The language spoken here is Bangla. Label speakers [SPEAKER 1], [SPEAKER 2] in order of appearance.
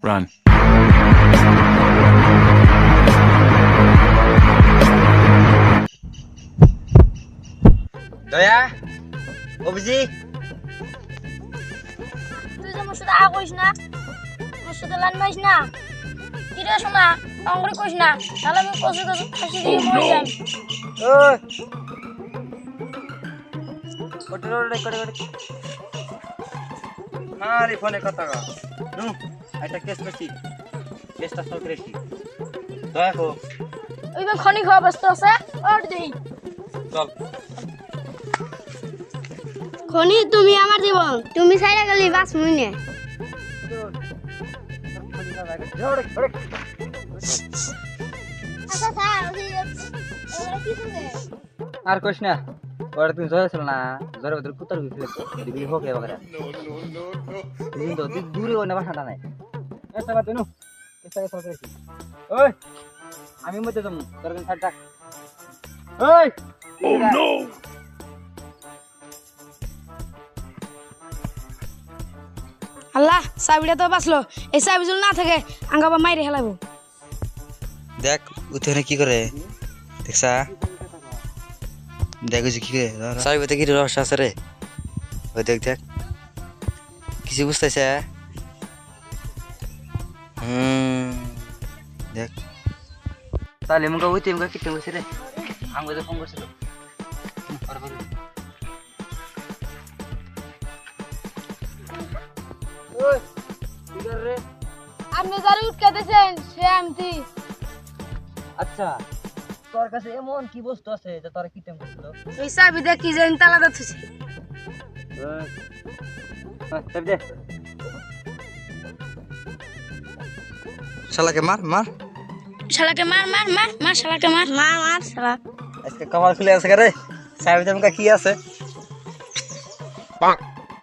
[SPEAKER 1] Run.
[SPEAKER 2] দয়া অভিজি
[SPEAKER 3] তুই যে মোর সাথে কইস না মোর সাথে লাইন মাইস না কিরে শোনা অঙ্গরে কইস না তাহলে আমি কষে কষে ফাঁসি দিয়ে মরে যাই
[SPEAKER 2] ওই ওটে ওটে করে করে মারি ফোনে কথা গো নু এটা কেস করছি কেসটা সলভ করেছি দয়া কো
[SPEAKER 3] ওই বা খনি খাওয়া ব্যস্ত আছে ওর দেই
[SPEAKER 2] চল
[SPEAKER 3] খনি তুমি আমার জীবন তুমি সাইরা গেলি বাস মুইনে আচ্ছা স্যার ওরা কি শুনে
[SPEAKER 2] আর কইস না ওরা তুমি জয় ছিল না জয়ের ভিতরে কুতার ভিতরে দিবি হোকে বগরা দিন তো দূরে ওই না বাসাটা নাই এটা বাদ দেনু এটা সলভ করেছি ওই আমি মধ্যে তুমি তোর দিন ছাড় ডাক ওই ও নো
[SPEAKER 3] আল্লাহ চাবিটা তো বাঁচলো এই চাবি যদি না থাকে আঙ্গাবা মাইরে হেলাবো
[SPEAKER 4] দেখ উঠে কি করে দেখছা দেখ কি করে সারি বতে কি রহস্য আছে রে ওই দেখ দেখ কিছু বুঝতেছে দেখ
[SPEAKER 2] তাহলে মুখা উইতে মুখা কিতে বসে রে আঙ্গো তো ফোন করছিল ওই কি করে রে
[SPEAKER 3] আপনি যারা উঠকাতেছেন সে আমতি
[SPEAKER 2] আচ্ছা তোর কাছে এমন কি বস্তু আছে যে তোরা কিতে করছিল
[SPEAKER 3] এই চাবি দিয়ে কি জানি তালা দিতেছে
[SPEAKER 2] দে
[SPEAKER 4] শালাকে মার মার
[SPEAKER 3] শালাকে মার মার মার মার শালাকে মার মার মার শালা
[SPEAKER 2] আজকে কপাল খুলে আছে রে সাহেব মুখা কি আছে